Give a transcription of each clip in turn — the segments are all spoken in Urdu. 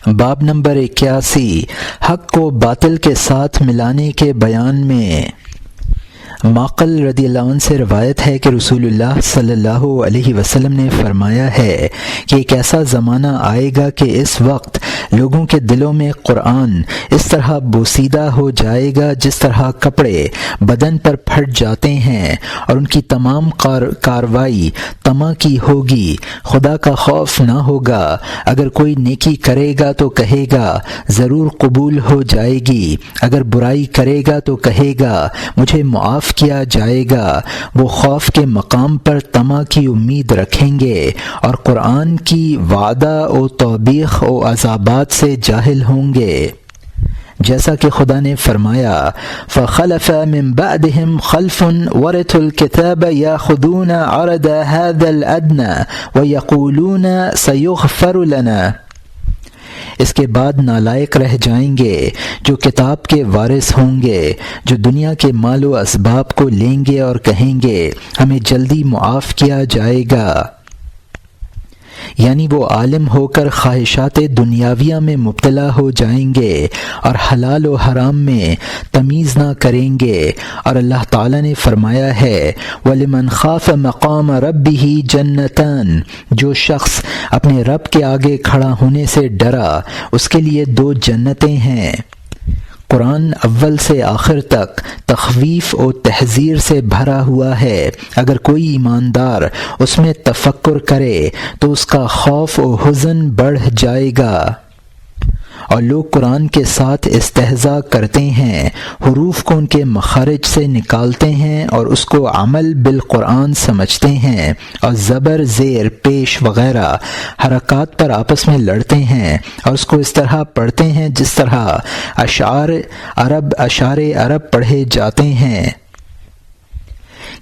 باب نمبر 81 حق کو باطل کے ساتھ ملانے کے بیان میں۔ معقل رضی اللہ عنہ سے روایت ہے کہ رسول اللہ صلی اللہ علیہ وسلم نے فرمایا ہے کہ ایک ایسا زمانہ آئے گا کہ اس وقت لوگوں کے دلوں میں قرآن اس طرح بوسیدہ ہو جائے گا جس طرح کپڑے بدن پر پھٹ جاتے ہیں، اور ان کی تمام کاروائی طمع کی ہوگی، خدا کا خوف نہ ہوگا۔ اگر کوئی نیکی کرے گا تو کہے گا ضرور قبول ہو جائے گی، اگر برائی کرے گا تو کہے گا مجھے معاف کیا جائے گا۔ وہ خوف کے مقام پر طمع کی امید رکھیں گے اور قرآن کی وعدہ و توبیخ و عذابات سے جاہل ہوں گے، جیسا کہ خدا نے فرمایا فَخَلَفَ مِن بَعْدِهِمْ خَلْفٌ وَرِثُوا الْكِتَابَ يَأْخُذُونَ عَرَضَ هَذَا الْأَدْنَىٰ وَيَقُولُونَ سَيُغْفَرُ لَنَا۔ اس کے بعد نالائق رہ جائیں گے جو کتاب کے وارث ہوں گے، جو دنیا کے مال و اسباب کو لیں گے اور کہیں گے ہمیں جلدی معاف کیا جائے گا، یعنی وہ عالم ہو کر خواہشات دنیاویہ میں مبتلا ہو جائیں گے اور حلال و حرام میں تمیز نہ کریں گے۔ اور اللہ تعالیٰ نے فرمایا ہے وَلِمَنْ خَافَ مَقَامَ رَبِّهِ جَنَّتَانِ، جو شخص اپنے رب کے آگے کھڑا ہونے سے ڈرا اس کے لیے 2 جنتیں ہیں۔ قرآن اول سے آخر تک تخویف و تحذیر سے بھرا ہوا ہے۔ اگر کوئی ایماندار اس میں تفکر کرے تو اس کا خوف و حزن بڑھ جائے گا۔ اور لوگ قرآن کے ساتھ استہزاء کرتے ہیں، حروف کو ان کے مخارج سے نکالتے ہیں اور اس کو عمل بالقرآن سمجھتے ہیں، اور زبر، زیر، پیش وغیرہ حرکات پر آپس میں لڑتے ہیں اور اس کو اس طرح پڑھتے ہیں جس طرح اشعار عرب پڑھے جاتے ہیں۔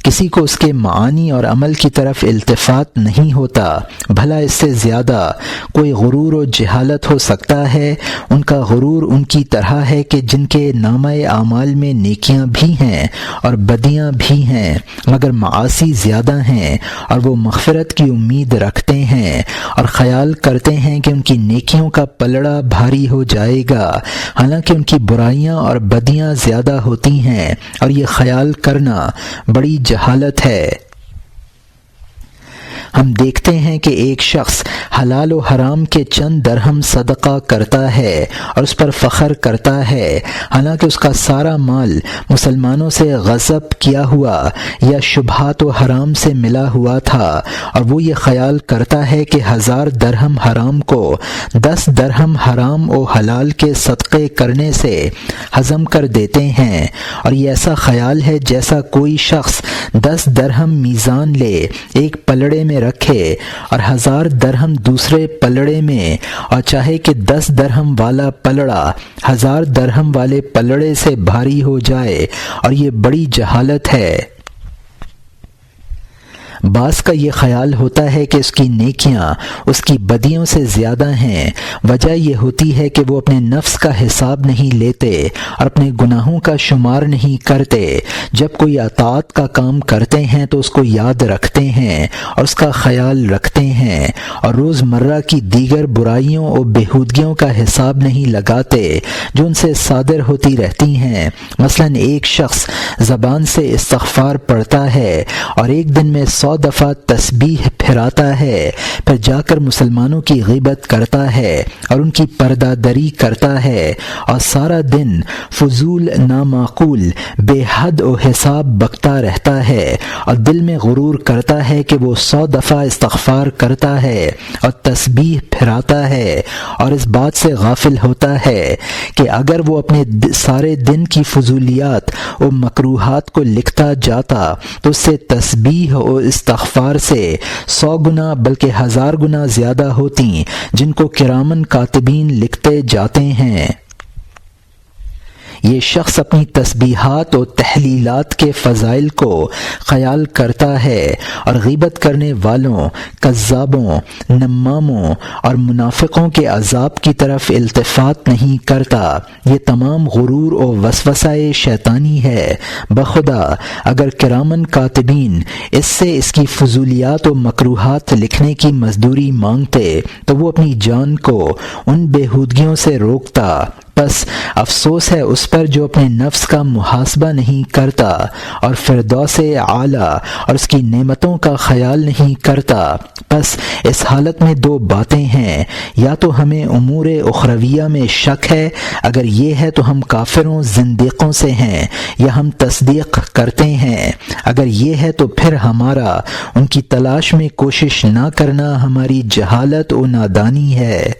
کسی کو اس کے معانی اور عمل کی طرف التفات نہیں ہوتا، بھلا اس سے زیادہ کوئی غرور و جہالت ہو سکتا ہے؟ ان کا غرور ان کی طرح ہے کہ جن کے نامہ اعمال میں نیکیاں بھی ہیں اور بدیاں بھی ہیں، مگر معاصی زیادہ ہیں، اور وہ مغفرت کی امید رکھتے ہیں اور خیال کرتے ہیں کہ ان کی نیکیوں کا پلڑا بھاری ہو جائے گا، حالانکہ ان کی برائیاں اور بدیاں زیادہ ہوتی ہیں، اور یہ خیال کرنا بڑی جہالت ہے۔ ہم دیکھتے ہیں کہ ایک شخص حلال و حرام کے چند درہم صدقہ کرتا ہے اور اس پر فخر کرتا ہے، حالانکہ اس کا سارا مال مسلمانوں سے غصب کیا ہوا یا شبہات و حرام سے ملا ہوا تھا، اور وہ یہ خیال کرتا ہے کہ 1000 درہم حرام کو 10 درہم حرام و حلال کے صدقے کرنے سے ہضم کر دیتے ہیں۔ اور یہ ایسا خیال ہے جیسا کوئی شخص 10 درہم میزان لے، ایک پلڑے میں رکھے اور 1000 درہم دوسرے پلڑے میں، اور چاہے کہ 10 درہم والا پلڑا 1000 درہم والے پلڑے سے بھاری ہو جائے، اور یہ بڑی جہالت ہے۔ بعض کا یہ خیال ہوتا ہے کہ اس کی نیکیاں اس کی بدیوں سے زیادہ ہیں، وجہ یہ ہوتی ہے کہ وہ اپنے نفس کا حساب نہیں لیتے اور اپنے گناہوں کا شمار نہیں کرتے۔ جب کوئی اطاعت کا کام کرتے ہیں تو اس کو یاد رکھتے ہیں اور اس کا خیال رکھتے ہیں، اور روز مرہ کی دیگر برائیوں اور بےہودگیوں کا حساب نہیں لگاتے جو ان سے صادر ہوتی رہتی ہیں۔ مثلا ایک شخص زبان سے استغفار پڑھتا ہے اور ایک دن میں 100 دفعہ تسبیح پھراتا ہے، پھر جا کر مسلمانوں کی غیبت کرتا ہے اور ان کی پردہ دری کرتا ہے، اور سارا دن فضول، نامعقول، بے حد و حساب بکتا رہتا ہے، اور دل میں غرور کرتا ہے کہ وہ 100 دفعہ استغفار کرتا ہے اور تسبیح پھراتا ہے، اور اس بات سے غافل ہوتا ہے کہ اگر وہ اپنے سارے دن کی فضولیات و مکروہات کو لکھتا جاتا تو اس سے تسبیح و استغفار سے 100 گنا بلکہ 1000 گنا زیادہ ہوتی، جن کو کرامن کاتبین لکھتے جاتے ہیں۔ یہ شخص اپنی تسبیحات و تحلیلات کے فضائل کو خیال کرتا ہے اور غیبت کرنے والوں، کذابوں، نماموں اور منافقوں کے عذاب کی طرف التفات نہیں کرتا، یہ تمام غرور و وسوسہ شیطانی ہے۔ بخدا اگر کرامن کاتبین اس سے اس کی فضولیات و مکروہات لکھنے کی مزدوری مانگتے تو وہ اپنی جان کو ان بےہودگیوں سے روکتا۔ بس افسوس ہے اس پر جو اپنے نفس کا محاسبہ نہیں کرتا اور فردوس اعلیٰ اور اس کی نعمتوں کا خیال نہیں کرتا۔ بس اس حالت میں دو باتیں ہیں، یا تو ہمیں امور اخرویہ میں شک ہے، اگر یہ ہے تو ہم کافروں زندیقوں سے ہیں، یا ہم تصدیق کرتے ہیں، اگر یہ ہے تو پھر ہمارا ان کی تلاش میں کوشش نہ کرنا ہماری جہالت و نادانی ہے۔